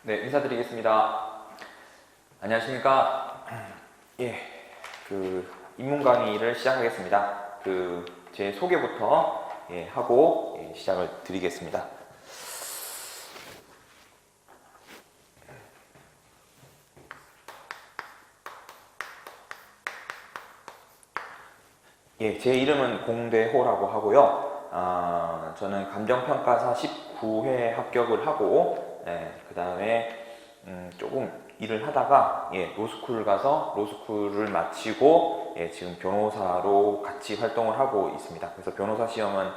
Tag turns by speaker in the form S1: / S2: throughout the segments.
S1: 네, 인사드리겠습니다. 안녕하십니까. 입문 강의를 시작하겠습니다. 제 소개부터 하고 시작을 드리겠습니다. 제 이름은 공대호라고 하고요. 저는 감정평가사 19회 합격을 하고, 그 다음에 조금 일을 하다가 로스쿨을 가서 로스쿨을 마치고 지금 변호사로 같이 활동을 하고 있습니다. 그래서 변호사 시험은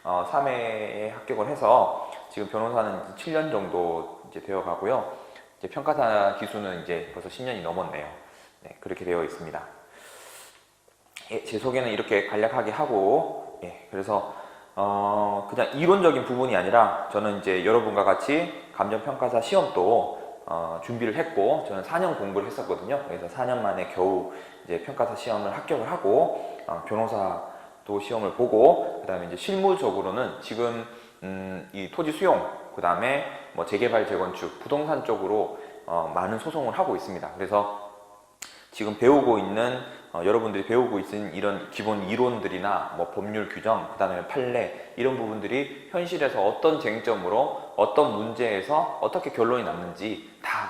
S1: 3회에 합격을 해서 지금 변호사는 7년 정도 이제 되어 가고요. 이제 평가사 기수는 이제 벌써 10년이 넘었네요. 네, 그렇게 되어 있습니다. 제 소개는 이렇게 간략하게 하고, 그래서 그냥 이론적인 부분이 아니라 저는 이제 여러분과 같이 감정평가사 시험도 준비를 했고, 저는 4년 공부를 했었거든요. 그래서 4년 만에 겨우 이제 평가사 시험을 합격을 하고, 변호사도 시험을 보고, 그 다음에 이제 실무적으로는 지금 이 토지 수용, 그 다음에 뭐 재개발, 재건축, 부동산 쪽으로 많은 소송을 하고 있습니다. 그래서 지금 배우고 있는 여러분들이 배우고 있는 이런 기본 이론들이나 뭐 법률 규정, 그 다음에 판례 이런 부분들이 현실에서 어떤 쟁점으로 어떤 문제에서 어떻게 결론이 났는지 다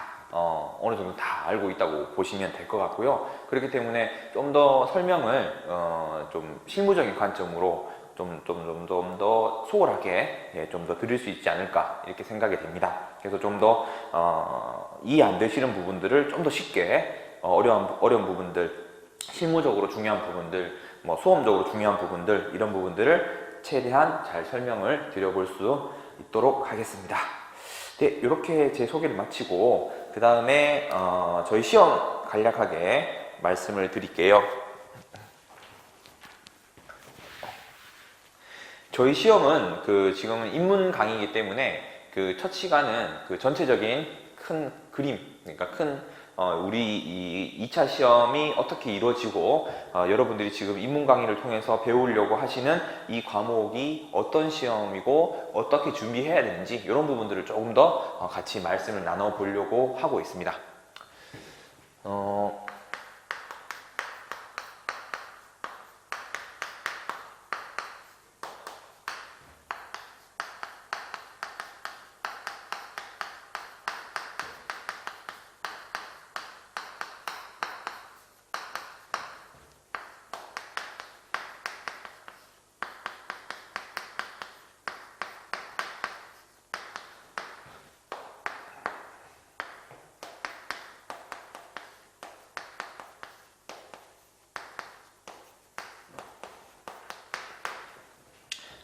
S1: 어느 정도 다 알고 있다고 보시면 될 것 같고요. 그렇기 때문에 좀 더 설명을 좀 실무적인 관점으로 좀 더 소홀하게 좀 더 드릴 수 있지 않을까 이렇게 생각이 됩니다. 그래서 좀 더 이해 안 되시는 부분들을 좀 더 쉽게 어려운 부분들, 실무적으로 중요한 부분들, 뭐 수험적으로 중요한 부분들, 이런 부분들을 최대한 잘 설명을 드려볼 수 있도록 하겠습니다. 네, 이렇게 제 소개를 마치고 그 다음에 저희 시험 간략하게 말씀을 드릴게요. 저희 시험은 지금은 입문 강의이기 때문에 첫 시간은 전체적인 큰 그림, 그러니까 우리 이 2차 시험이 어떻게 이루어지고 여러분들이 지금 입문 강의를 통해서 배우려고 하시는 이 과목이 어떤 시험이고 어떻게 준비해야 되는지 이런 부분들을 조금 더 같이 말씀을 나눠 보려고 하고 있습니다.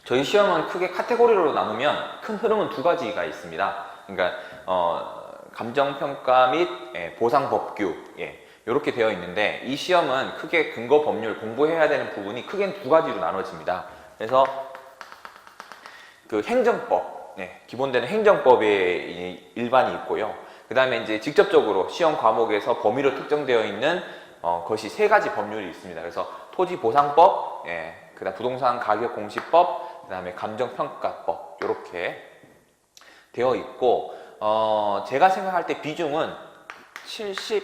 S1: 저희 시험은 크게 카테고리로 나누면 큰 흐름은 두 가지가 있습니다. 그러니까 감정평가 및 보상법규 이렇게 되어 있는데, 이 시험은 크게 근거법률 공부해야 되는 부분이 크게 두 가지로 나눠집니다. 그래서 행정법, 기본되는 행정법의 일반이 있고요. 그 다음에 이제 직접적으로 시험 과목에서 범위로 특정되어 있는 것이 세 가지 법률이 있습니다. 그래서 토지보상법, 그 다음 부동산 가격공시법, 그 다음에 감정평가법 이렇게 되어 있고, 제가 생각할 때 비중은 70,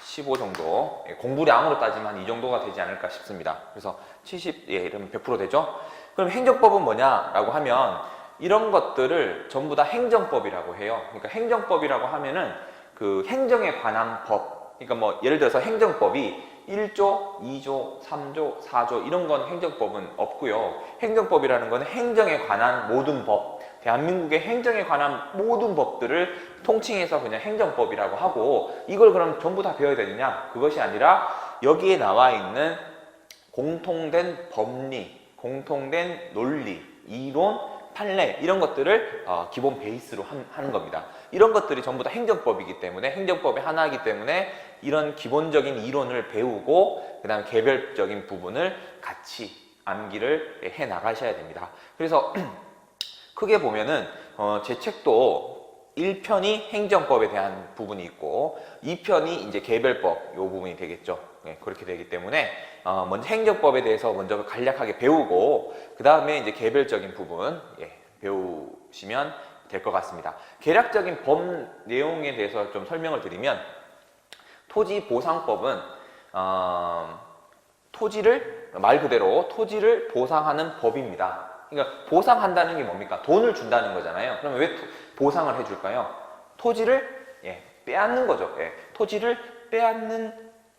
S1: 15 정도, 공부량으로 따지면 이 정도가 되지 않을까 싶습니다. 그래서 70, 이러면 100% 되죠? 그럼 행정법은 뭐냐라고 하면 이런 것들을 전부 다 행정법이라고 해요. 그러니까 행정법이라고 하면은 행정에 관한 법, 그러니까 뭐 예를 들어서 행정법이 1조, 2조, 3조, 4조 이런 건 행정법은 없고요. 행정법이라는 건 행정에 관한 모든 법, 대한민국의 행정에 관한 모든 법들을 통칭해서 그냥 행정법이라고 하고, 이걸 그럼 전부 다 배워야 되느냐? 그것이 아니라 여기에 나와 있는 공통된 법리, 공통된 논리, 이론, 판례 이런 것들을 기본 베이스로 하는 겁니다. 이런 것들이 전부 다 행정법이기 때문에, 행정법의 하나이기 때문에 이런 기본적인 이론을 배우고 그 다음에 개별적인 부분을 같이 암기를 해 나가셔야 됩니다. 그래서 크게 보면은 제 책도 1편이 행정법에 대한 부분이 있고 2편이 이제 개별법 요 부분이 되겠죠. 그렇게 되기 때문에 먼저 행정법에 대해서 먼저 간략하게 배우고 그 다음에 이제 개별적인 부분 배우시면 될 것 같습니다. 개략적인 법 내용에 대해서 좀 설명을 드리면 토지보상법은 토지를 말 그대로 토지를 보상하는 법입니다. 그러니까 보상한다는 게 뭡니까? 돈을 준다는 거잖아요. 그러면 왜 보상을 해줄까요? 토지를 빼앗는 거죠. 토지를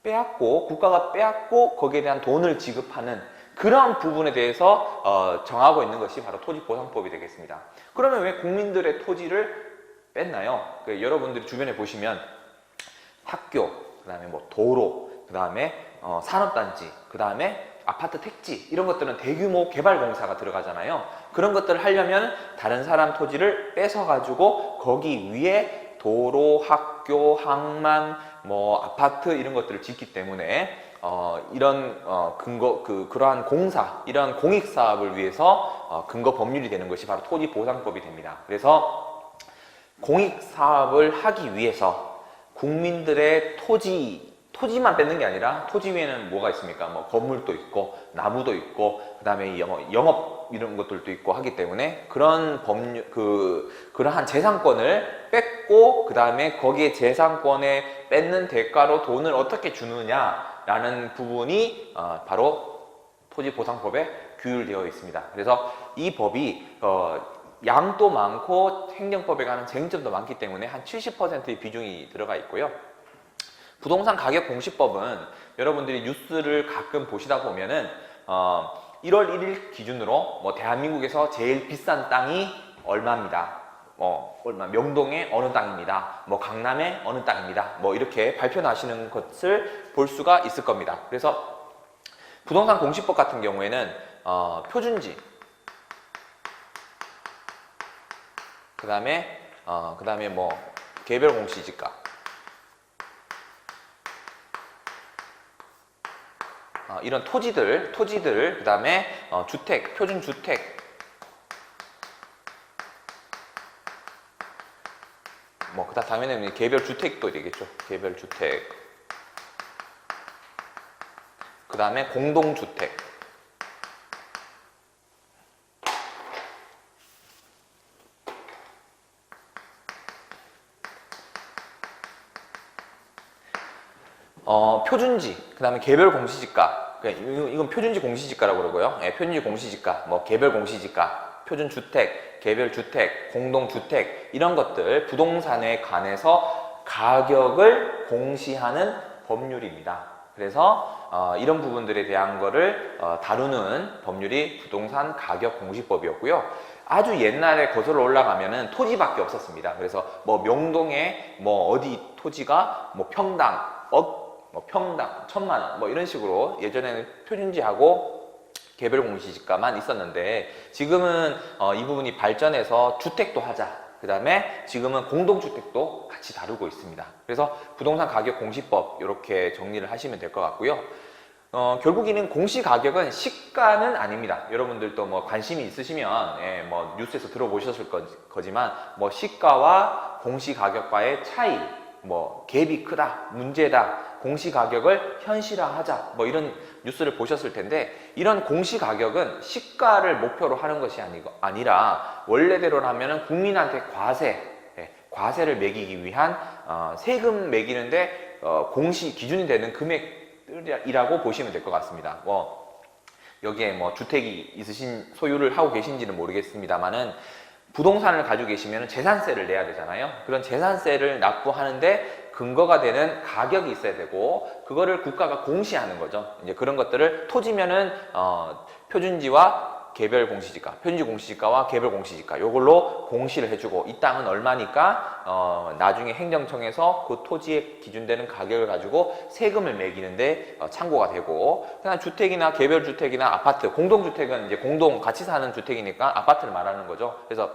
S1: 빼앗고 국가가 빼앗고 거기에 대한 돈을 지급하는 그런 부분에 대해서 정하고 있는 것이 바로 토지보상법이 되겠습니다. 그러면 왜 국민들의 토지를 뺐나요? 여러분들이 주변에 보시면 학교, 그 다음에 뭐 도로, 그 다음에 산업단지, 그 다음에 아파트 택지 이런 것들은 대규모 개발공사가 들어가잖아요. 그런 것들을 하려면 다른 사람 토지를 뺏어 가지고 거기 위에 도로, 학교, 항만, 뭐 아파트 이런 것들을 짓기 때문에 이런 그러한 공사, 이런 공익 사업을 위해서 근거 법률이 되는 것이 바로 토지보상법이 됩니다. 그래서 공익 사업을 하기 위해서 국민들의 토지만 뺏는 게 아니라 토지 위에는 뭐가 있습니까? 뭐 건물도 있고 나무도 있고 그다음에 영업 이런 것들도 있고 하기 때문에 그런 그러한 재산권을 뺏고 그다음에 거기에 재산권에 뺏는 대가로 돈을 어떻게 주느냐라는 부분이 바로 토지보상법에 규율되어 있습니다. 그래서 이 법이 양도 많고 행정법에 관한 쟁점도 많기 때문에 한 70%의 비중이 들어가 있고요. 부동산 가격 공시법은 여러분들이 뉴스를 가끔 보시다 보면은 1월 1일 기준으로 뭐 대한민국에서 제일 비싼 땅이 얼마입니다. 명동의 어느 땅입니다. 뭐 강남의 어느 땅입니다. 뭐 이렇게 발표 나시는 것을 볼 수가 있을 겁니다. 그래서 부동산 공시법 같은 경우에는 표준지, 그다음에 뭐 개별 공시지가, 이런 토지들, 그 다음에 주택, 표준주택, 뭐 당연히 개별주택도 되겠죠. 개별주택, 그 다음에 공동주택, 표준지, 그 다음에 개별 공시지가, 이건 표준지 공시지가라고 그러고요. 표준지 공시지가, 뭐 개별 공시지가, 표준주택, 개별주택, 공동주택 이런 것들 부동산에 관해서 가격을 공시하는 법률입니다. 그래서 이런 부분들에 대한 거를 다루는 법률이 부동산 가격 공시법이었고요. 아주 옛날에 거슬러 올라가면은 토지밖에 없었습니다. 그래서 뭐 명동에 뭐 어디 토지가 뭐 평당 1000만 원 뭐 이런 식으로 예전에는 표준지하고 개별 공시지가만 있었는데 지금은 이 부분이 발전해서 주택도 하자. 그 다음에 지금은 공동주택도 같이 다루고 있습니다. 그래서 부동산 가격 공시법 이렇게 정리를 하시면 될 것 같고요. 결국에는 공시가격은 시가는 아닙니다. 여러분들도 뭐 관심이 있으시면 뭐 뉴스에서 들어보셨을 거지만 뭐 시가와 공시가격과의 차이, 뭐 갭이 크다, 문제다, 공시가격을 현실화하자 뭐 이런 뉴스를 보셨을 텐데 이런 공시가격은 시가를 목표로 하는 것이 아니라 원래대로라면 국민한테 과세를 매기기 위한 세금 매기는데 공시 기준이 되는 금액이라고 보시면 될 것 같습니다. 여기에 뭐 주택이 있으신 소유를 하고 계신지는 모르겠습니다만은 부동산을 가지고 계시면 재산세를 내야 되잖아요. 그런 재산세를 납부하는데 근거가 되는 가격이 있어야 되고 그거를 국가가 공시하는 거죠. 이제 그런 것들을 토지면은 표준지와 개별 공시지가, 표준지 공시지가와 개별 공시지가 요걸로 공시를 해주고 이 땅은 얼마니까 나중에 행정청에서 그 토지에 기준되는 가격을 가지고 세금을 매기는데 참고가 되고 그냥 주택이나 개별 주택이나 아파트, 공동주택은 이제 공동 같이 사는 주택이니까 아파트를 말하는 거죠. 그래서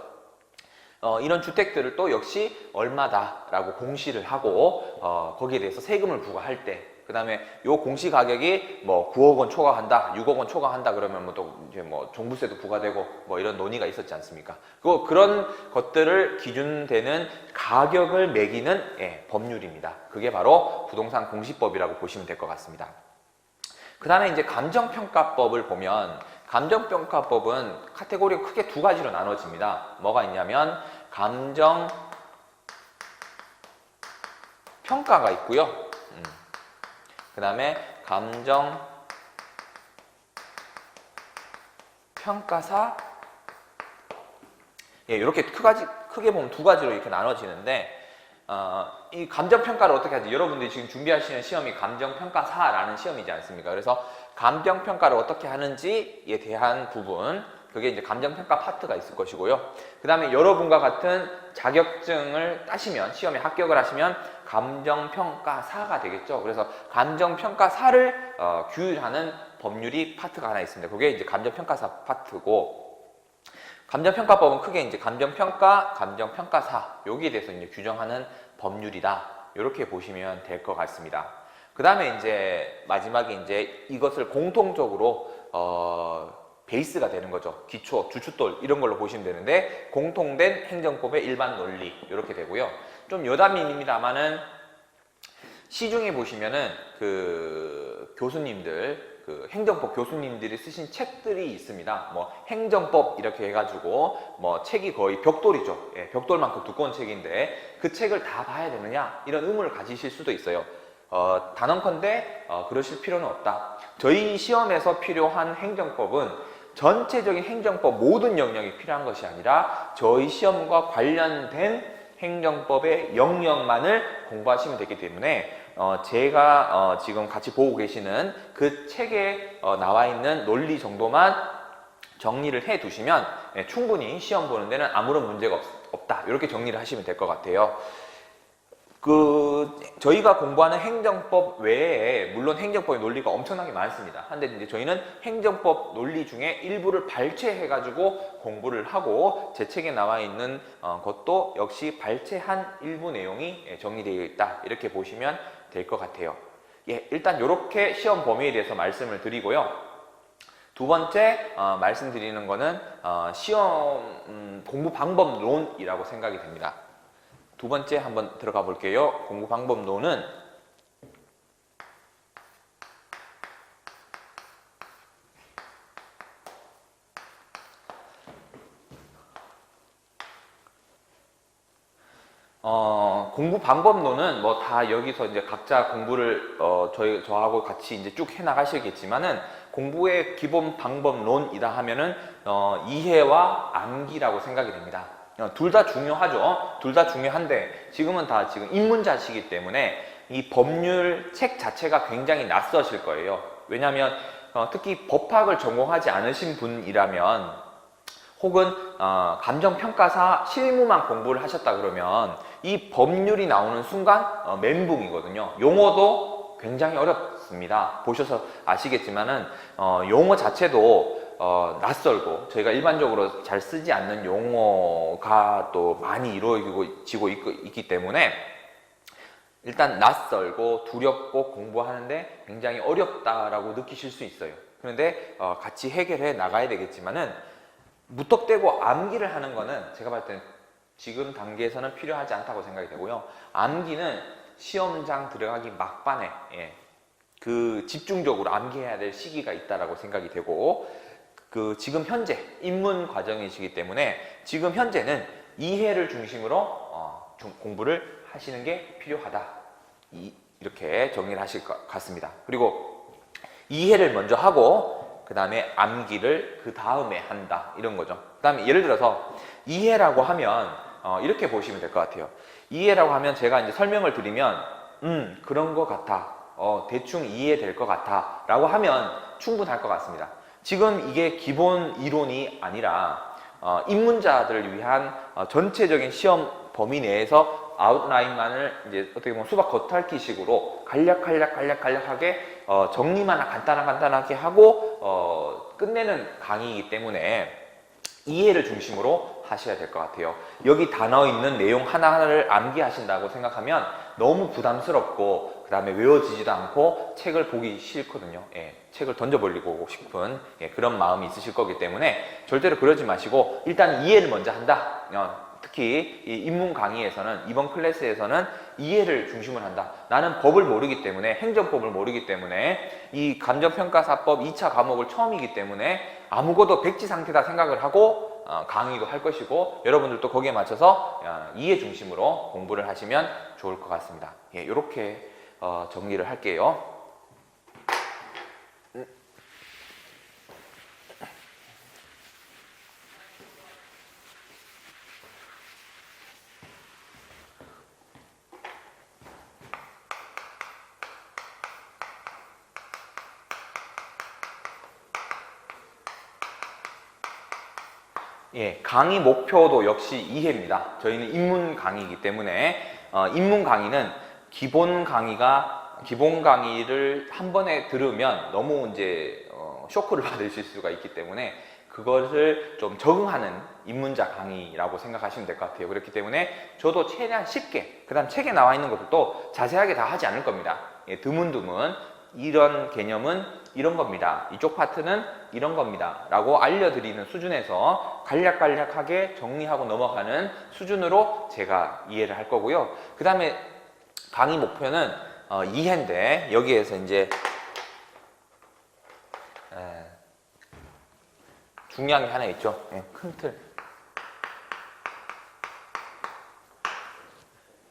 S1: 이런 주택들을 또 역시 얼마다라고 공시를 하고 거기에 대해서 세금을 부과할 때 그 다음에 요 공시 가격이 뭐 9억 원 초과한다, 6억 원 초과한다 그러면 뭐 또 이제 뭐 종부세도 부과되고 뭐 이런 논의가 있었지 않습니까? 그런 것들을 기준되는 가격을 매기는 법률입니다. 그게 바로 부동산 공시법이라고 보시면 될 것 같습니다. 그 다음에 이제 감정평가법을 보면 감정평가법은 카테고리가 크게 두 가지로 나눠집니다. 뭐가 있냐면 감정 평가가 있고요. 그 다음에 감정 평가사. 예, 이렇게 크게 보면 두 가지로 이렇게 나눠지는데, 이 감정평가를 어떻게 하지? 여러분들이 지금 준비하시는 시험이 감정평가사라는 시험이지 않습니까? 그래서 감정평가를 어떻게 하는지에 대한 부분, 그게 이제 감정평가 파트가 있을 것이고요. 그 다음에 여러분과 같은 자격증을 따시면, 시험에 합격을 하시면 감정평가사가 되겠죠. 그래서 감정평가사를 규율하는 법률이 파트가 하나 있습니다. 그게 이제 감정평가사 파트고, 감정평가법은 크게 이제 감정평가, 감정평가사 여기에 대해서 이제 규정하는 법률이다. 이렇게 보시면 될 것 같습니다. 그 다음에 이제 마지막에 이제 이것을 공통적으로 베이스가 되는 거죠. 기초, 주춧돌 이런 걸로 보시면 되는데, 공통된 행정법의 일반 논리 이렇게 되고요. 좀 여담입니다만은 시중에 보시면은 그 교수님들, 그 행정법 교수님들이 쓰신 책들이 있습니다. 뭐 행정법 이렇게 해가지고 뭐 책이 거의 벽돌이죠. 예, 벽돌만큼 두꺼운 책인데 그 책을 다 봐야 되느냐 이런 의문을 가지실 수도 있어요. 단언컨대 그러실 필요는 없다. 저희 시험에서 필요한 행정법은 전체적인 행정법 모든 영역이 필요한 것이 아니라 저희 시험과 관련된 행정법의 영역만을 공부하시면 되기 때문에 제가 지금 같이 보고 계시는 그 책에 나와 있는 논리 정도만 정리를 해 두시면 충분히 시험 보는 데는 아무런 문제가 없다. 이렇게 정리를 하시면 될 것 같아요. 저희가 공부하는 행정법 외에 물론 행정법의 논리가 엄청나게 많습니다. 한데 이제 저희는 행정법 논리 중에 일부를 발췌해 가지고 공부를 하고 제 책에 나와 있는 것도 역시 발췌한 일부 내용이 정리되어 있다. 이렇게 보시면 될 것 같아요. 예, 일단 이렇게 시험 범위에 대해서 말씀을 드리고요. 두 번째 말씀드리는 거는 시험 공부 방법론이라고 생각이 됩니다. 두 번째 한번 들어가 볼게요. 공부 방법론은 공부 방법론은 뭐 다 여기서 이제 각자 공부를 저하고 같이 이제 쭉 해 나가시겠지만은 공부의 기본 방법론이다 하면은 이해와 암기라고 생각이 됩니다. 둘 다 중요하죠. 둘 다 중요한데 지금은 다 지금 입문자시기 때문에 이 법률 책 자체가 굉장히 낯서실 거예요. 왜냐하면 특히 법학을 전공하지 않으신 분이라면 혹은 감정평가사 실무만 공부를 하셨다 그러면 이 법률이 나오는 순간 멘붕이거든요. 용어도 굉장히 어렵습니다. 보셔서 아시겠지만은 용어 자체도 낯설고 저희가 일반적으로 잘 쓰지 않는 용어가 또 많이 이루어지고 있기 때문에 일단 낯설고 두렵고 공부하는데 굉장히 어렵다라고 느끼실 수 있어요. 그런데 같이 해결해 나가야 되겠지만은 무턱대고 암기를 하는 거는 제가 봤을 때는 지금 단계에서는 필요하지 않다고 생각이 되고요. 암기는 시험장 들어가기 막판에 그 집중적으로 암기해야 될 시기가 있다라고 생각이 되고 지금 현재 입문 과정이시기 때문에 지금 현재는 이해를 중심으로 공부를 하시는 게 필요하다. 이렇게 정리를 하실 것 같습니다. 그리고 이해를 먼저 하고 그 다음에 암기를 그 다음에 한다. 이런 거죠. 그 다음에 예를 들어서 이해라고 하면 이렇게 보시면 될 것 같아요. 이해라고 하면 제가 이제 설명을 드리면 그런 것 같아. 대충 이해될 것 같아. 라고 하면 충분할 것 같습니다. 지금 이게 기본 이론이 아니라 입문자들을 위한 전체적인 시험 범위 내에서 아웃라인만을 이제 어떻게 보면 수박 겉핥기식으로 간략하게 정리만 간단하게 하고 끝내는 강의이기 때문에 이해를 중심으로 하셔야 될 것 같아요. 여기 단어 있는 내용 하나하나를 암기하신다고 생각하면 너무 부담스럽고 그 다음에 외워지지도 않고 책을 보기 싫거든요. 책을 던져버리고 싶은 그런 마음이 있으실 거기 때문에 절대로 그러지 마시고 일단 이해를 먼저 한다. 특히 이 입문 강의에서는 이번 클래스에서는 이해를 중심으로 한다. 나는 법을 모르기 때문에 행정법을 모르기 때문에 이 감정평가사법 2차 과목을 처음이기 때문에 아무것도 백지 상태다 생각을 하고 강의도 할 것이고 여러분들도 거기에 맞춰서 이해 중심으로 공부를 하시면 좋을 것 같습니다. 예, 이렇게 정리를 할게요. 예, 강의 목표도 역시 이해입니다. 저희는 입문 강의이기 때문에 입문 강의는 기본 강의를 한 번에 들으면 너무 이제 쇼크를 받으실 수가 있기 때문에 그것을 좀 적응하는 입문자 강의라고 생각하시면 될 것 같아요. 그렇기 때문에 저도 최대한 쉽게, 그 다음 책에 나와 있는 것들도 자세하게 다 하지 않을 겁니다. 예, 드문드문 이런 개념은 이런 겁니다. 이쪽 파트는 이런 겁니다. 라고 알려드리는 수준에서 간략간략하게 정리하고 넘어가는 수준으로 제가 이해를 할 거고요. 그 다음에 강의 목표는 이해인데 여기에서 이제 중요한 게 하나 있죠. 큰 틀.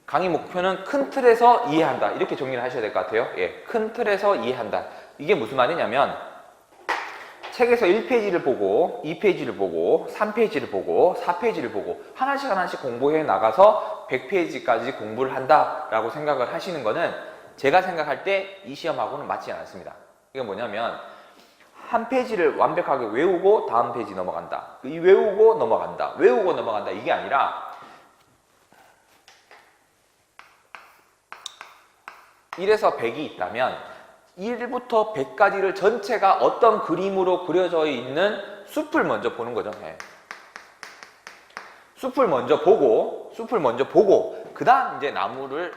S1: 강의 목표는 큰 틀에서 이해한다. 이렇게 정리를 하셔야 될 것 같아요. 예, 큰 틀에서 이해한다. 이게 무슨 말이냐면 책에서 1페이지를 보고 2페이지를 보고 3페이지를 보고 4페이지를 보고 하나씩 공부해 나가서 100페이지까지 공부를 한다라고 생각을 하시는 거는 제가 생각할 때 이 시험하고는 맞지 않습니다. 이게 뭐냐면 한 페이지를 완벽하게 외우고 다음 페이지 넘어간다. 이 외우고 넘어간다. 외우고 넘어간다. 이게 아니라 1에서 100이 있다면 1부터 100까지를 전체가 어떤 그림으로 그려져 있는 숲을 먼저 보는 거죠. 네. 숲을 먼저 보고 그 다음 이제 나무를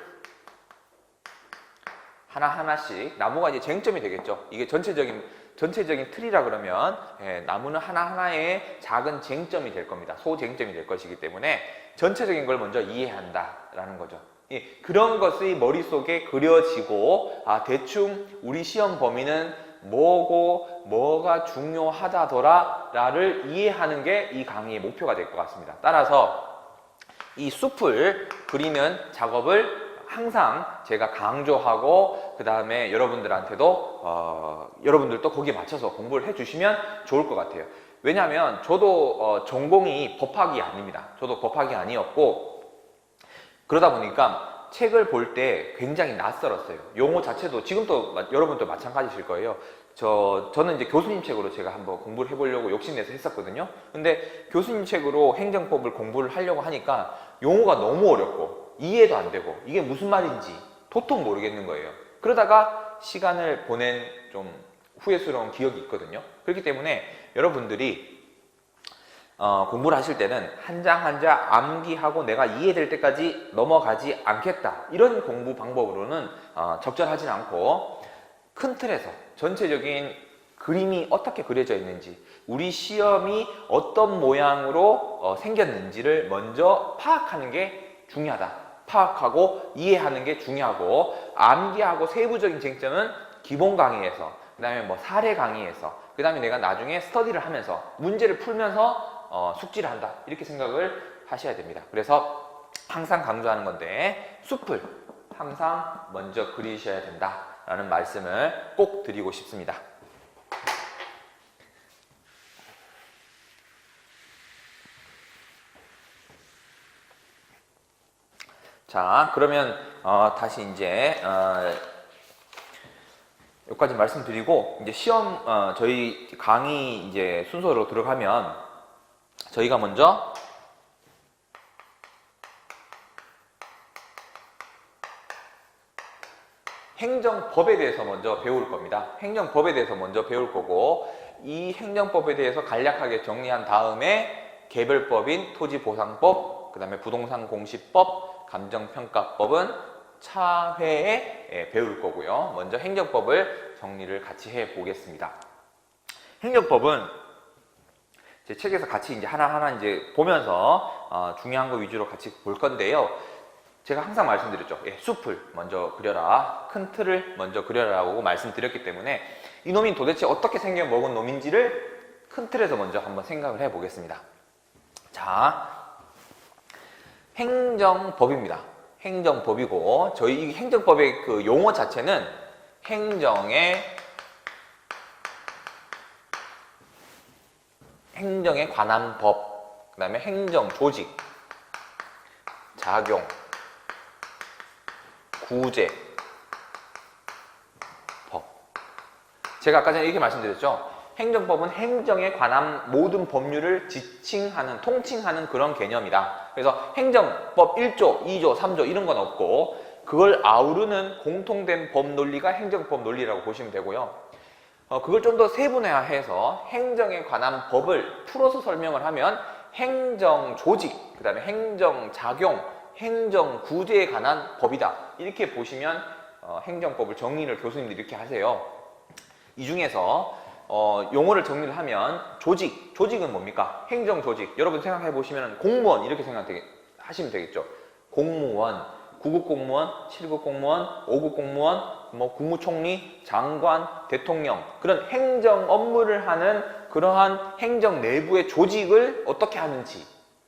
S1: 하나하나씩, 나무가 이제 쟁점이 되겠죠. 이게 전체적인 틀이라 그러면 나무는 하나하나의 작은 쟁점이 될 겁니다. 소쟁점이 될 것이기 때문에 전체적인 걸 먼저 이해한다라는 거죠. 예, 그런 것이 머릿속에 그려지고 대충 우리 시험 범위는 뭐고 뭐가 중요하다더라 라를 이해하는 게 이 강의의 목표가 될 것 같습니다. 따라서 이 숲을 그리는 작업을 항상 제가 강조하고 그 다음에 여러분들도 거기에 맞춰서 공부를 해주시면 좋을 것 같아요. 왜냐하면 저도 전공이 법학이 아닙니다. 저도 법학이 아니었고 그러다 보니까 책을 볼 때 굉장히 낯설었어요. 용어 자체도 지금도 여러분도 마찬가지실 거예요. 저는 이제 교수님 책으로 제가 한번 공부를 해보려고 욕심내서 했었거든요. 근데 교수님 책으로 행정법을 공부를 하려고 하니까 용어가 너무 어렵고 이해도 안 되고 이게 무슨 말인지 도통 모르겠는 거예요. 그러다가 시간을 보낸 좀 후회스러운 기억이 있거든요. 그렇기 때문에 여러분들이 공부를 하실 때는 한 장 한 장 암기하고 내가 이해될 때까지 넘어가지 않겠다. 이런 공부 방법으로는 적절하진 않고 큰 틀에서 전체적인 그림이 어떻게 그려져 있는지 우리 시험이 어떤 모양으로 생겼는지를 먼저 파악하는 게 중요하다. 파악하고 이해하는 게 중요하고 암기하고 세부적인 쟁점은 기본 강의에서 그 다음에 뭐 사례 강의에서 그 다음에 내가 나중에 스터디를 하면서 문제를 풀면서 숙지를 한다. 이렇게 생각을 하셔야 됩니다. 그래서 항상 강조하는 건데 숲을 항상 먼저 그리셔야 된다라는 말씀을 꼭 드리고 싶습니다. 자, 그러면 다시 이제 여기까지 말씀드리고 이제 시험 저희 강의 이제 순서로 들어가면 저희가 먼저 행정법에 대해서 먼저 배울 겁니다. 행정법에 대해서 먼저 배울 거고 이 행정법에 대해서 간략하게 정리한 다음에 개별법인 토지보상법, 그 다음에 부동산공시법, 감정평가법은 차회에 배울 거고요. 먼저 행정법을 정리를 같이 해 보겠습니다. 행정법은 제 책에서 같이 이제 하나하나 이제 보면서 중요한 거 위주로 같이 볼 건데요. 제가 항상 말씀드렸죠. 숲을 먼저 그려라. 큰 틀을 먼저 그려라라고 말씀드렸기 때문에 이놈이 도대체 어떻게 생겨 먹은 놈인지를 큰 틀에서 먼저 한번 생각을 해 보겠습니다. 자, 행정법입니다. 행정법이고, 저희 이 행정법의 그 용어 자체는 행정에 관한 법, 그 다음에 행정 조직, 작용, 구제, 법. 제가 아까 전에 이렇게 말씀드렸죠. 행정법은 행정에 관한 모든 법률을 지칭하는, 통칭하는 그런 개념이다. 그래서 행정법 1조, 2조, 3조 이런 건 없고 그걸 아우르는 공통된 법 논리가 행정법 논리라고 보시면 되고요. 그걸 좀 더 세분화해서 행정에 관한 법을 풀어서 설명을 하면 행정조직, 그 다음에 행정작용, 행정구제에 관한 법이다. 이렇게 보시면 행정법을 정리를 교수님들이 이렇게 하세요. 이 중에서 용어를 정리를 하면 조직은 뭡니까? 행정조직. 여러분 생각해 보시면 공무원 이렇게 하시면 되겠죠. 공무원, 9급 공무원, 7급 공무원, 5급 공무원, 뭐 국무총리, 장관, 대통령 그런 행정 업무를 하는 그러한 행정 내부의 조직을 어떻게 하는지.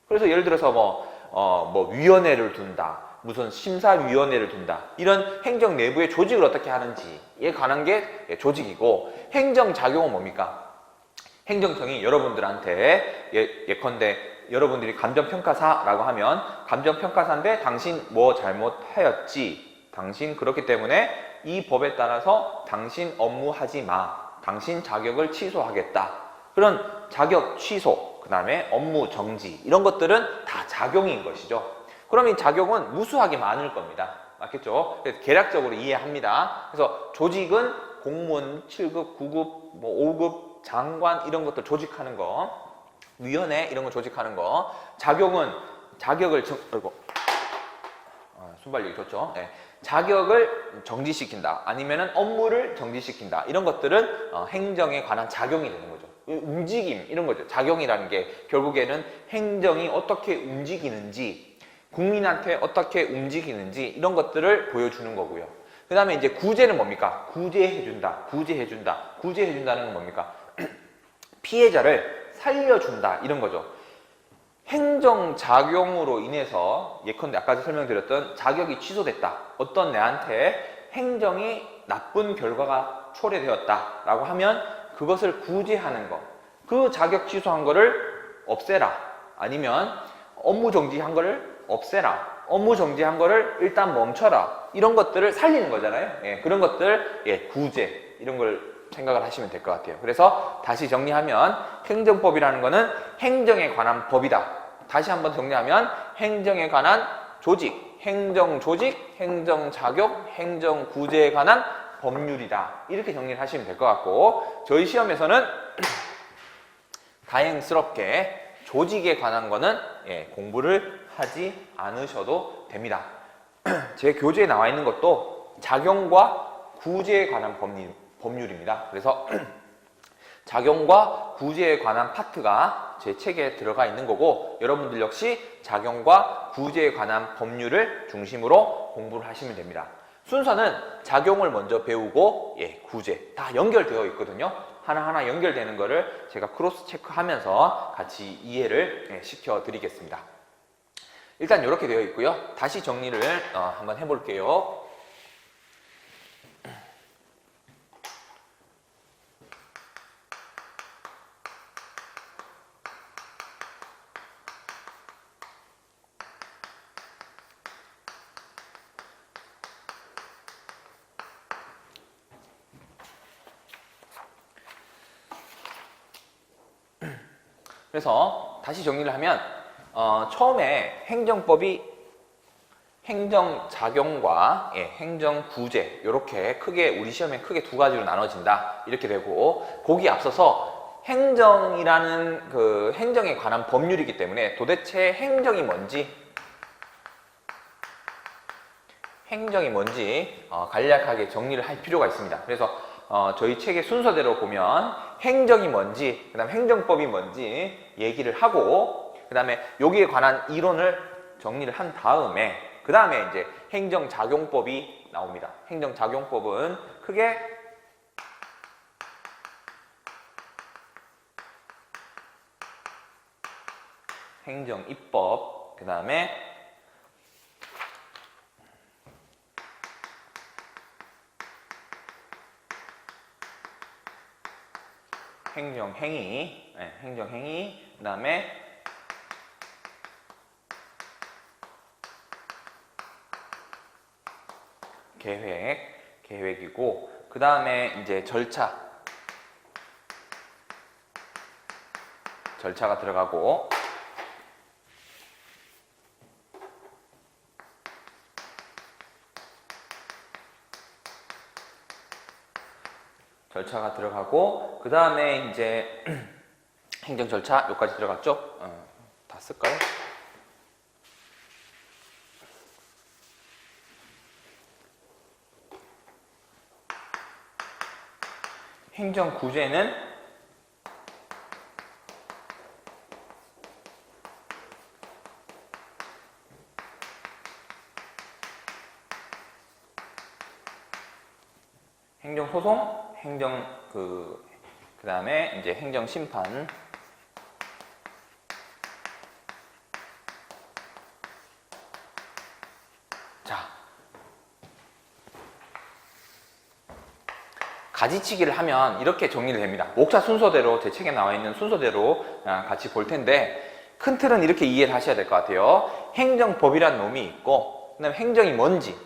S1: 그래서 예를 들어서 뭐 위원회를 둔다. 무슨 심사위원회를 둔다. 이런 행정 내부의 조직을 어떻게 하는지에 관한 게 조직이고, 행정작용은 뭡니까? 행정청이 여러분들한테 예컨대 여러분들이 감정평가사라고 하면 감정평가사인데 당신 뭐 잘못하였지, 당신 그렇기 때문에 이 법에 따라서 당신 업무하지 마, 당신 자격을 취소하겠다. 그런 자격 취소, 그 다음에 업무 정지 이런 것들은 다 작용인 것이죠. 그럼 이 작용은 무수하게 많을 겁니다. 맞겠죠? 그래서 계략적으로 이해합니다. 그래서 조직은 공무원 7급, 9급, 뭐 5급, 장관 이런 것들 조직하는 거, 위원회 이런 거 조직하는 거, 자격은 자격을 순발력이 좋죠. 네. 자격을 정지시킨다. 아니면은 업무를 정지시킨다. 이런 것들은 행정에 관한 작용이 되는 거죠. 움직임 이런 거죠. 작용이라는 게 결국에는 행정이 어떻게 움직이는지, 국민한테 어떻게 움직이는지 이런 것들을 보여주는 거고요. 그 다음에 이제 구제는 뭡니까? 구제해준다. 구제해준다는 건 뭡니까? 피해자를 살려준다. 이런 거죠. 행정작용으로 인해서 예컨대 아까 설명드렸던 자격이 취소됐다. 어떤 내한테 행정이 나쁜 결과가 초래되었다 라고 하면 그것을 구제하는 거. 그 자격 취소한 거를 없애라. 아니면 업무 정지한 거를 없애라. 업무 정지한 거를 일단 멈춰라. 이런 것들을 살리는 거잖아요. 예, 그런 것들, 구제 이런 걸 생각을 하시면 될 것 같아요. 그래서 다시 정리하면 행정법이라는 거는 행정에 관한 법이다. 다시 한번 정리하면 행정에 관한 조직, 행정조직, 행정자격, 행정구제에 관한 법률이다. 이렇게 정리를 하시면 될 것 같고, 저희 시험에서는 다행스럽게 조직에 관한 거는 공부를 하지 않으셔도 됩니다. 제 교재에 나와 있는 것도 작용과 구제에 관한 법률입니다. 그래서 작용과 구제에 관한 파트가 제 책에 들어가 있는 거고, 여러분들 역시 작용과 구제에 관한 법률을 중심으로 공부를 하시면 됩니다. 순서는 작용을 먼저 배우고 구제 다 연결되어 있거든요. 하나하나 연결되는 거를 제가 크로스 체크하면서 같이 이해를 시켜 드리겠습니다. 일단 이렇게 되어 있고요. 다시 정리를 한번 해볼게요. 그래서 다시 정리를 하면 처음에 행정법이 행정작용과 행정구제 이렇게 크게 우리 시험에 크게 두 가지로 나눠진다 이렇게 되고, 거기 앞서서 행정이라는 그 행정에 관한 법률이기 때문에 도대체 행정이 뭔지 간략하게 정리를 할 필요가 있습니다. 그래서 저희 책의 순서대로 보면 행정이 뭔지, 그 다음에 행정법이 뭔지 얘기를 하고, 그 다음에 여기에 관한 이론을 정리를 한 다음에 그 다음에 이제 행정작용법이 나옵니다. 행정작용법은 크게 행정 입법, 그 다음에 행정행위, 행정행위, 그 다음에 계획이고, 그 다음에 이제 절차가 들어가고, 그 다음에 이제 행정 절차 여기까지 들어갔죠? 다 쓸까요? 행정 구제는 행정 소송, 그 다음에 이제 행정 심판, 자, 가지치기를 하면 이렇게 정리를 됩니다. 목차 순서대로, 제 책에 나와 있는 순서대로 같이 볼 텐데, 큰 틀은 이렇게 이해를 하셔야 될 것 같아요. 행정법이란 놈이 있고, 그 다음에 행정이 뭔지,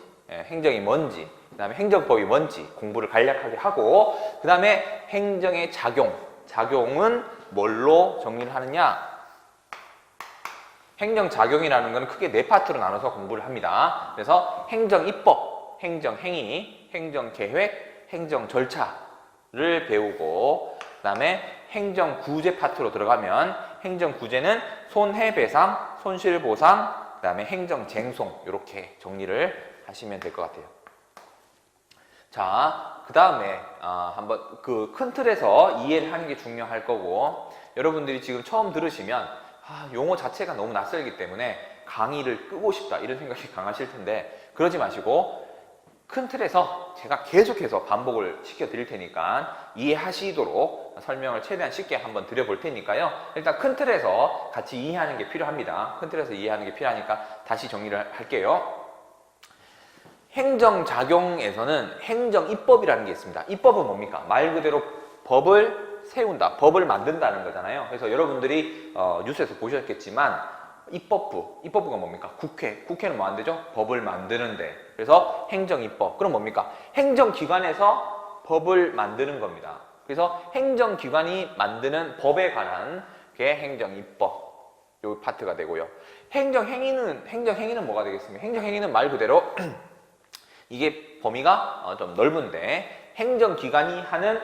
S1: 그 다음에 행정법이 뭔지 공부를 간략하게 하고, 그 다음에 행정의 작용은 뭘로 정리를 하느냐? 행정작용이라는 것은 크게 4파트로 나눠서 공부를 합니다. 그래서 행정입법, 행정행위, 행정계획, 행정절차를 배우고, 그 다음에 행정구제 파트로 들어가면 행정구제는 손해배상, 손실보상, 그 다음에 행정쟁송, 이렇게 정리를 하시면 될 것 같아요. 자, 그 다음에 한번 그 큰 틀에서 이해를 하는 게 중요할 거고, 여러분들이 지금 처음 들으시면 용어 자체가 너무 낯설기 때문에 강의를 끄고 싶다 이런 생각이 강하실 텐데, 그러지 마시고 큰 틀에서 제가 계속해서 반복을 시켜 드릴 테니까 이해하시도록 설명을 최대한 쉽게 한번 드려볼 테니까요. 일단 큰 틀에서 같이 이해하는 게 필요합니다. 큰 틀에서 이해하는 게 필요하니까 다시 정리를 할게요. 행정작용에서는 행정입법이라는 게 있습니다. 입법은 뭡니까? 말 그대로 법을 세운다, 법을 만든다는 거잖아요. 그래서 여러분들이 뉴스에서 보셨겠지만 입법부가 뭡니까? 국회는 뭐 안 되죠? 법을 만드는데. 그래서 행정입법. 그럼 뭡니까? 행정기관에서 법을 만드는 겁니다. 그래서 행정기관이 만드는 법에 관한 게 행정입법, 요 파트가 되고요. 행정행위는 뭐가 되겠습니까? 행정행위는 말 그대로 이게 범위가 좀 넓은데, 행정기관이 하는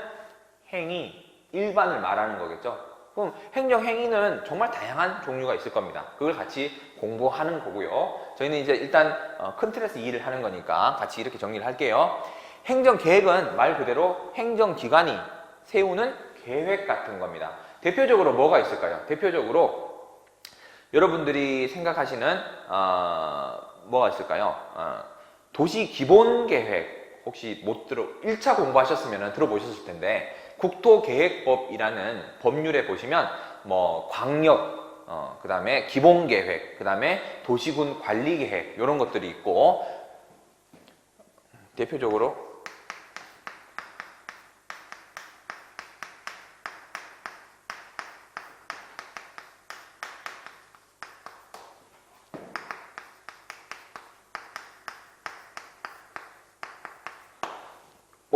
S1: 행위, 일반을 말하는 거겠죠. 그럼 행정행위는 정말 다양한 종류가 있을 겁니다. 그걸 같이 공부하는 거고요. 저희는 이제 일단 큰 틀에서 이해를 하는 거니까 같이 이렇게 정리를 할게요. 행정계획은 말 그대로 행정기관이 세우는 계획 같은 겁니다. 대표적으로 뭐가 있을까요? 대표적으로 여러분들이 생각하시는 뭐가 있을까요? 도시기본계획, 혹시 1차 공부하셨으면 들어보셨을 텐데, 국토계획법이라는 법률에 보시면 뭐 광역, 그 다음에 기본계획, 그 다음에 도시군 관리계획, 이런 것들이 있고, 대표적으로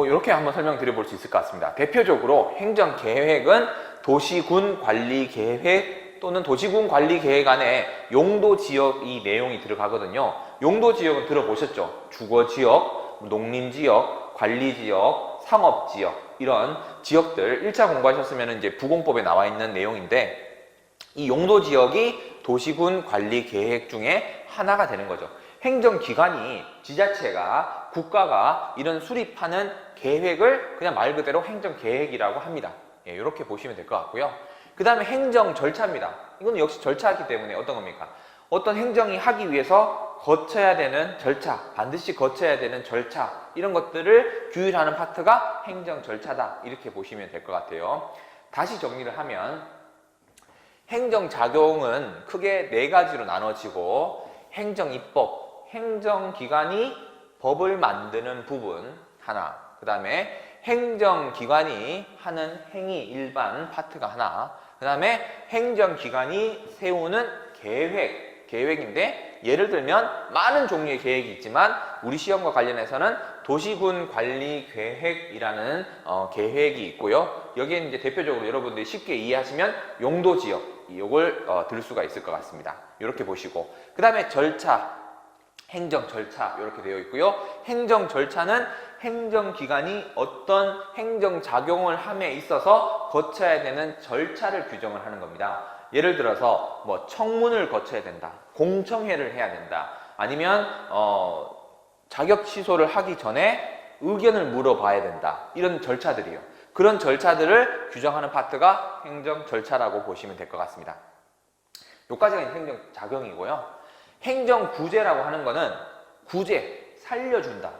S1: 이렇게 한번 설명드려 볼 수 있을 것 같습니다. 대표적으로 행정계획은 도시군 관리계획 또는 도시군 관리계획 안에 용도지역 이 내용이 들어가거든요. 용도지역은 들어보셨죠? 주거지역, 농림지역, 관리지역, 상업지역, 이런 지역들 1차 공부하셨으면 이제 부공법에 나와 있는 내용인데, 이 용도지역이 도시군 관리계획 중에 하나가 되는 거죠. 행정기관이, 지자체가, 국가가 이런 수립하는 계획을 그냥 말 그대로 행정계획이라고 합니다. 이렇게 보시면 될 것 같고요. 그 다음에 행정절차입니다. 이건 역시 절차이기 때문에 어떤 겁니까? 어떤 행정이 하기 위해서 거쳐야 되는 절차, 반드시 거쳐야 되는 절차, 이런 것들을 규율하는 파트가 행정절차다, 이렇게 보시면 될 것 같아요. 다시 정리를 하면 행정작용은 크게 네 가지로 나눠지고 행정입법, 행정기관이 법을 만드는 부분 하나, 그 다음에 행정기관이 하는 행위 일반 파트가 하나, 그 다음에 행정기관이 세우는 계획인데 예를 들면 많은 종류의 계획이 있지만 우리 시험과 관련해서는 도시군관리계획이라는 계획이 있고요. 여기에 이제 대표적으로 여러분들이 쉽게 이해하시면 용도지역 이걸 들 수가 있을 것 같습니다. 이렇게 보시고 그 다음에 절차, 행정 절차 이렇게 되어 있고요. 행정 절차는 행정기관이 어떤 행정작용을 함에 있어서 거쳐야 되는 절차를 규정을 하는 겁니다. 예를 들어서 뭐 청문을 거쳐야 된다, 공청회를 해야 된다, 아니면 자격 취소를 하기 전에 의견을 물어봐야 된다, 이런 절차들이요. 그런 절차들을 규정하는 파트가 행정 절차라고 보시면 될 것 같습니다. 여기까지가 행정 작용이고요. 행정 구제라고 하는 거는 구제, 살려준다,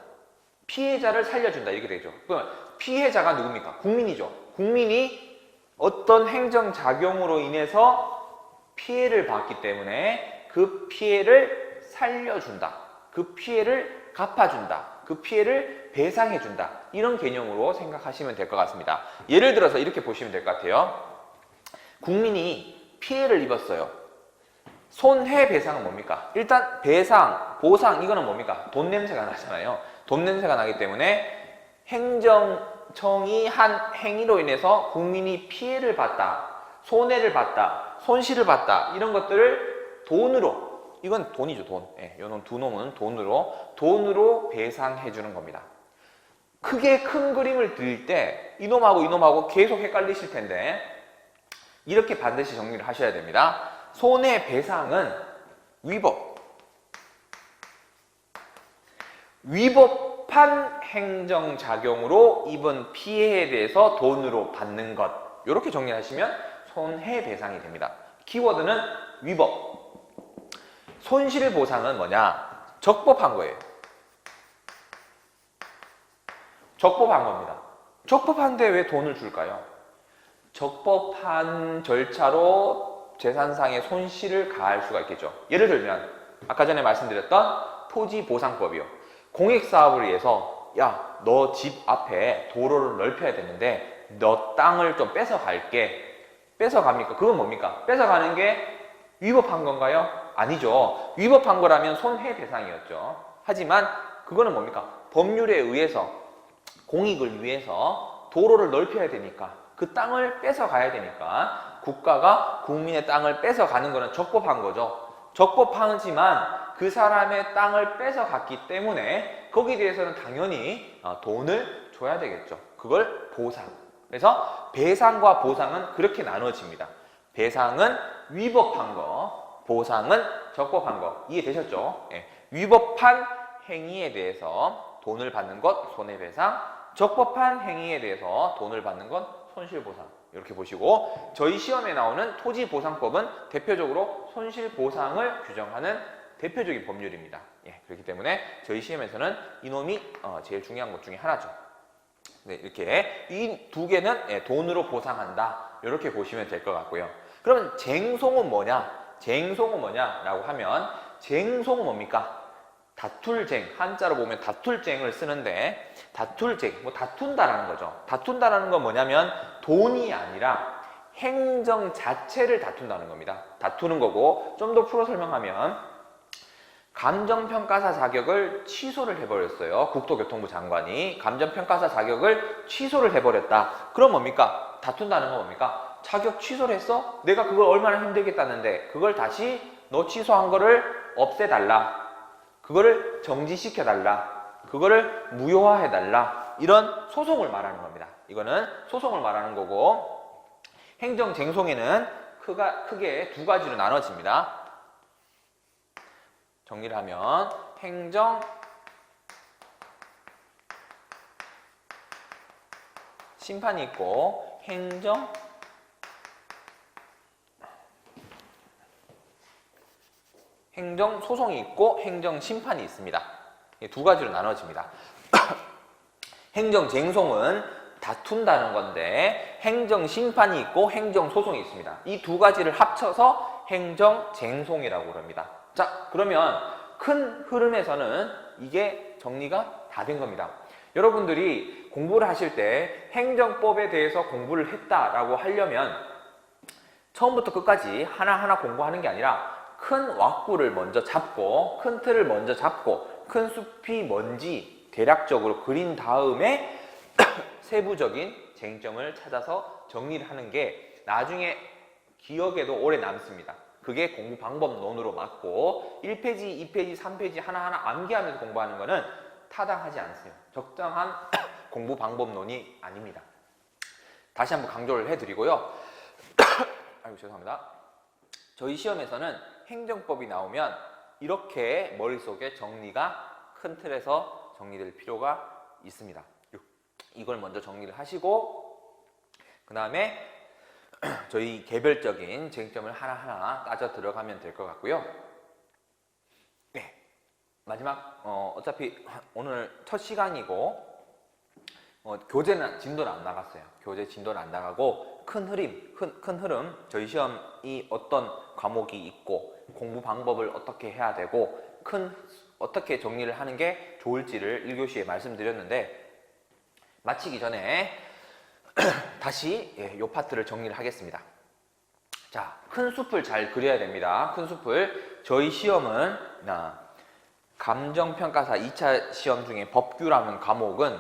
S1: 피해자를 살려준다 이렇게 되죠. 그러면 피해자가 누굽니까? 국민이죠. 국민이 어떤 행정작용으로 인해서 피해를 받기 때문에 그 피해를 살려준다, 그 피해를 갚아준다, 그 피해를 배상해준다, 이런 개념으로 생각하시면 될 것 같습니다. 예를 들어서 이렇게 보시면 될 것 같아요. 국민이 피해를 입었어요. 손해배상은 뭡니까? 일단 배상, 보상 이거는 뭡니까? 돈 냄새가 나잖아요. 돈 냄새가 나기 때문에 행정청이 한 행위로 인해서 국민이 피해를 봤다, 손해를 봤다, 손실을 봤다, 이런 것들을 돈으로, 이건 돈이죠, 돈. 예, 요놈 두 놈은 돈으로 배상해 주는 겁니다. 크게 큰 그림을 그릴 때 이놈하고 계속 헷갈리실 텐데 이렇게 반드시 정리를 하셔야 됩니다. 손해배상은 위법한 행정작용으로 입은 피해에 대해서 돈으로 받는 것, 이렇게 정리하시면 손해배상이 됩니다. 키워드는 위법. 손실보상은 뭐냐? 적법한 거예요. 적법한 겁니다. 적법한데 왜 돈을 줄까요? 적법한 절차로 재산상의 손실을 가할 수가 있겠죠. 예를 들면 아까 전에 말씀드렸던 토지보상법이요. 공익사업을 위해서 야, 너 집 앞에 도로를 넓혀야 되는데 너 땅을 좀 뺏어갈게. 뺏어갑니까? 그건 뭡니까? 뺏어가는 게 위법한 건가요? 아니죠. 위법한 거라면 손해배상이었죠. 하지만 그거는 뭡니까? 법률에 의해서 공익을 위해서 도로를 넓혀야 되니까 그 땅을 뺏어가야 되니까 국가가 국민의 땅을 뺏어가는 거는 적법한 거죠. 적법하지만 그 사람의 땅을 뺏어갔기 때문에 거기에 대해서는 당연히 돈을 줘야 되겠죠. 그걸 보상. 그래서 배상과 보상은 그렇게 나눠집니다. 배상은 위법한 거, 보상은 적법한 거. 이해되셨죠? 예. 위법한 행위에 대해서 돈을 받는 것, 손해배상. 적법한 행위에 대해서 돈을 받는 건 손실보상. 이렇게 보시고 저희 시험에 나오는 토지보상법은 대표적으로 손실보상을 규정하는 대표적인 법률입니다. 예, 그렇기 때문에 저희 시험에서는 이놈이 제일 중요한 것 중에 하나죠. 네, 이렇게 이 두 개는 돈으로 보상한다, 이렇게 보시면 될 것 같고요. 그러면 쟁송은 뭐냐? 쟁송은 뭐냐라고 하면 쟁송은 뭡니까? 다툴쟁, 한자로 보면 다툴쟁을 쓰는데 다툴쟁, 뭐 다툰다라는 거죠. 다툰다라는 건 뭐냐면 돈이 아니라 행정 자체를 다툰다는 겁니다. 다투는 거고, 좀 더 풀어 설명하면 감정평가사 자격을 취소를 해버렸어요. 국토교통부 장관이 감정평가사 자격을 취소를 해버렸다. 그럼 뭡니까? 다툰다는 건 뭡니까? 자격 취소를 했어? 내가 그걸 얼마나 힘들겠다는데 그걸 다시 너 취소한 거를 없애달라, 그거를 정지시켜달라, 그거를 무효화해달라, 이런 소송을 말하는 겁니다. 이거는 소송을 말하는 거고, 행정쟁송에는 크게 두 가지로 나눠집니다. 정리를 하면 행정 심판이 있고 행정 소송이 있고 행정 심판이 있습니다. 두 가지로 나눠집니다. 행정쟁송은 다툰다는 건데 행정심판이 있고 행정소송이 있습니다. 이 두 가지를 합쳐서 행정쟁송이라고 합니다. 자, 그러면 큰 흐름에서는 이게 정리가 다 된 겁니다. 여러분들이 공부를 하실 때 행정법에 대해서 공부를 했다라고 하려면 처음부터 끝까지 하나하나 공부하는 게 아니라 큰 왁구를 먼저 잡고 큰 틀을 먼저 잡고 큰 숲이 뭔지 대략적으로 그린 다음에 세부적인 쟁점을 찾아서 정리를 하는 게 나중에 기억에도 오래 남습니다. 그게 공부 방법론으로 맞고 1페이지, 2페이지, 3페이지 하나하나 암기하면서 공부하는 거는 타당하지 않습니다. 적당한 공부 방법론이 아닙니다. 다시 한번 강조를 해드리고요. 아이고 죄송합니다. 저희 시험에서는 행정법이 나오면 이렇게 머릿속에 정리가 큰 틀에서 정리될 필요가 있습니다. 이걸 먼저 정리를 하시고 그 다음에 저희 개별적인 쟁점을 하나하나 따져 들어가면 될 것 같고요. 네, 마지막 어차피 오늘 첫 시간이고 교재는 진도는 안 나갔어요. 교재 진도는 안 나가고 큰 흐름 저희 시험이 어떤 과목이 있고 공부 방법을 어떻게 해야 되고 어떻게 정리를 하는 게 좋을지를 1교시에 말씀드렸는데 마치기 전에 다시 이 파트를 정리를 하겠습니다. 자, 큰 숲을 잘 그려야 됩니다. 큰 숲을 저희 시험은 감정평가사 2차 시험 중에 법규라는 과목은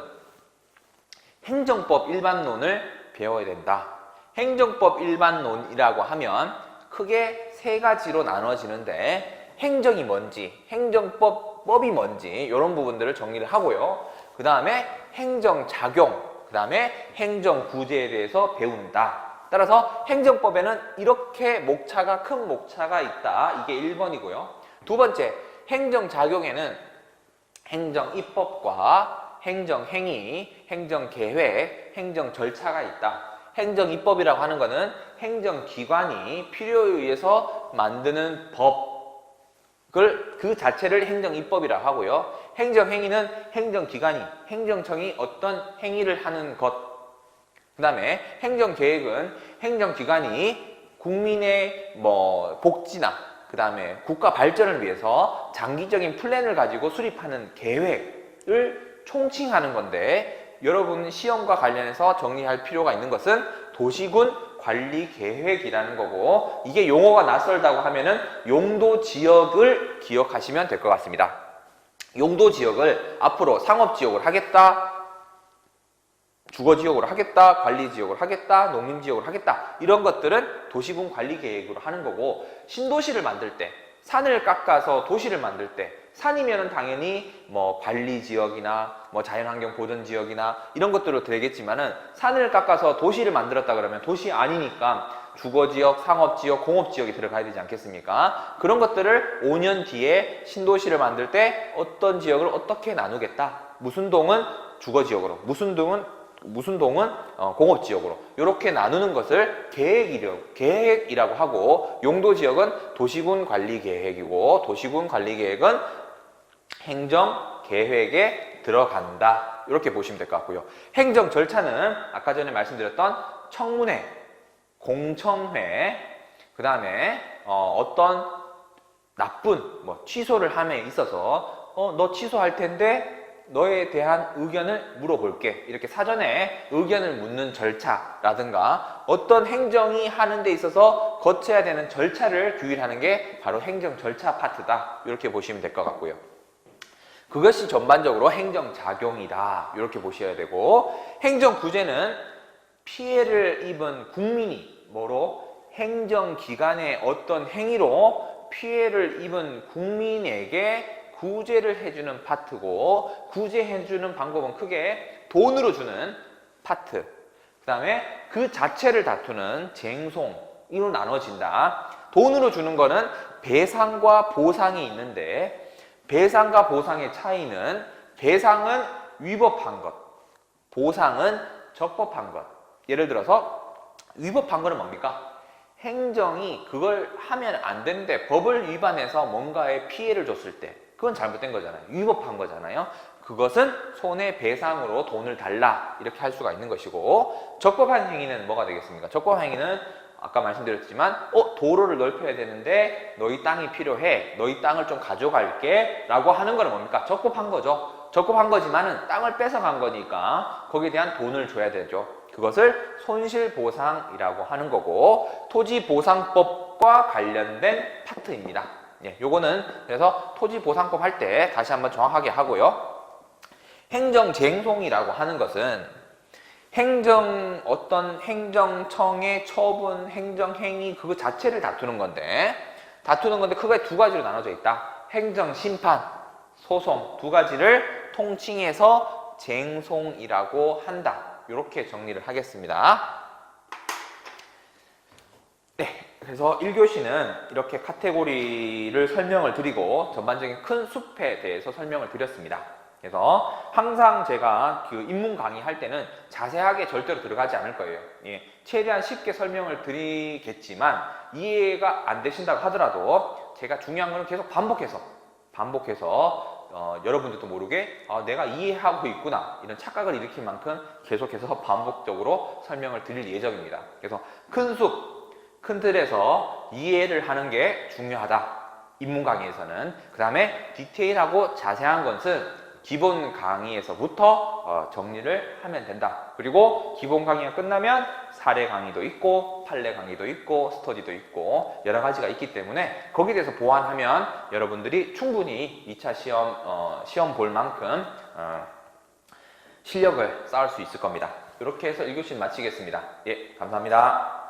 S1: 행정법 일반론을 배워야 된다. 행정법 일반론이라고 하면 크게 세 가지로 나눠지는데 행정이 뭔지, 행정법이 뭔지 이런 부분들을 정리를 하고요. 그 다음에 행정작용, 그 다음에 행정구제에 대해서 배운다. 따라서 행정법에는 이렇게 큰 목차가 있다. 이게 1번이고요. 두 번째, 행정작용에는 행정입법과 행정행위, 행정계획, 행정절차가 있다. 행정입법이라고 하는 것은 행정기관이 필요에 의해서 만드는 법을 그 자체를 행정입법이라고 하고요. 행정행위는 행정기관이, 행정청이 어떤 행위를 하는 것. 그 다음에 행정계획은 행정기관이 국민의 복지나 그 다음에 국가 발전을 위해서 장기적인 플랜을 가지고 수립하는 계획을 총칭하는 건데 여러분 시험과 관련해서 정리할 필요가 있는 것은 도시군 관리계획이라는 거고 이게 용어가 낯설다고 하면은 용도지역을 기억하시면 될 것 같습니다. 용도지역을 앞으로 상업지역으로 하겠다, 주거지역으로 하겠다, 관리지역으로 하겠다, 농림지역으로 하겠다 이런 것들은 도시군 관리계획으로 하는 거고 신도시를 만들 때 산을 깎아서 도시를 만들 때 산이면은 당연히 관리지역이나 자연환경보전지역이나 이런 것들로 되겠지만은 산을 깎아서 도시를 만들었다 그러면 도시 아니니까 주거지역, 상업지역, 공업지역이 들어가야 되지 않겠습니까? 그런 것들을 5년 뒤에 신도시를 만들 때 어떤 지역을 어떻게 나누겠다. 무슨 동은 주거지역으로, 무슨 동은 공업지역으로 이렇게 나누는 것을 계획이라고 하고 용도지역은 도시군 관리계획이고 도시군 관리계획은 행정계획에 들어간다. 이렇게 보시면 될 것 같고요. 행정절차는 아까 전에 말씀드렸던 청문회, 공청회, 그 다음에 어떤 나쁜 취소를 함에 있어서 너 취소할 텐데 너에 대한 의견을 물어볼게. 이렇게 사전에 의견을 묻는 절차라든가 어떤 행정이 하는 데 있어서 거쳐야 되는 절차를 규율하는 게 바로 행정절차 파트다. 이렇게 보시면 될 것 같고요. 그것이 전반적으로 행정작용이다. 이렇게 보셔야 되고 행정구제는 피해를 입은 국민이 행정기관의 어떤 행위로 피해를 입은 국민에게 구제를 해주는 파트고 구제해주는 방법은 크게 돈으로 주는 파트 그 다음에 그 자체를 다투는 쟁송으로 나눠진다. 돈으로 주는 거는 배상과 보상이 있는데 배상과 보상의 차이는 배상은 위법한 것, 보상은 적법한 것. 예를 들어서 위법한 거는 뭡니까? 행정이 그걸 하면 안 되는데 법을 위반해서 뭔가에 피해를 줬을 때 그건 잘못된 거잖아요. 위법한 거잖아요. 그것은 손해배상으로 돈을 달라 이렇게 할 수가 있는 것이고, 적법한 행위는 뭐가 되겠습니까? 적법한 행위는 아까 말씀드렸지만 도로를 넓혀야 되는데 너희 땅이 필요해, 너희 땅을 좀 가져갈게 라고 하는 거는 뭡니까? 적법한 거죠. 적법한 거지만은 땅을 뺏어간 거니까 거기에 대한 돈을 줘야 되죠. 그것을 손실보상이라고 하는 거고, 토지보상법과 관련된 파트입니다. 예, 요거는 그래서 토지보상법 할 때 다시 한번 정확하게 하고요. 행정쟁송이라고 하는 것은 어떤 행정청의 처분, 행정행위 그거 자체를 다투는 건데 그거에 두 가지로 나눠져 있다. 행정심판, 소송 두 가지를 통칭해서 쟁송이라고 한다. 이렇게 정리를 하겠습니다. 네, 그래서 1교시는 이렇게 카테고리를 설명을 드리고 전반적인 큰 숲에 대해서 설명을 드렸습니다. 그래서 항상 제가 그 입문 강의할 때는 자세하게 절대로 들어가지 않을 거예요. 예, 최대한 쉽게 설명을 드리겠지만 이해가 안 되신다고 하더라도 제가 중요한 거는 계속 반복해서 여러분들도 모르게 내가 이해하고 있구나 이런 착각을 일으킬 만큼 계속해서 반복적으로 설명을 드릴 예정입니다. 그래서 큰 숲, 큰 틀에서 이해를 하는 게 중요하다. 입문 강의에서는. 그 다음에 디테일하고 자세한 것은 기본 강의에서부터 정리를 하면 된다. 그리고 기본 강의가 끝나면 사례 강의도 있고 판례 강의도 있고 스터디도 있고 여러 가지가 있기 때문에 거기에 대해서 보완하면 여러분들이 충분히 2차 시험 볼 만큼 실력을 쌓을 수 있을 겁니다. 이렇게 해서 1교시 마치겠습니다. 예, 감사합니다.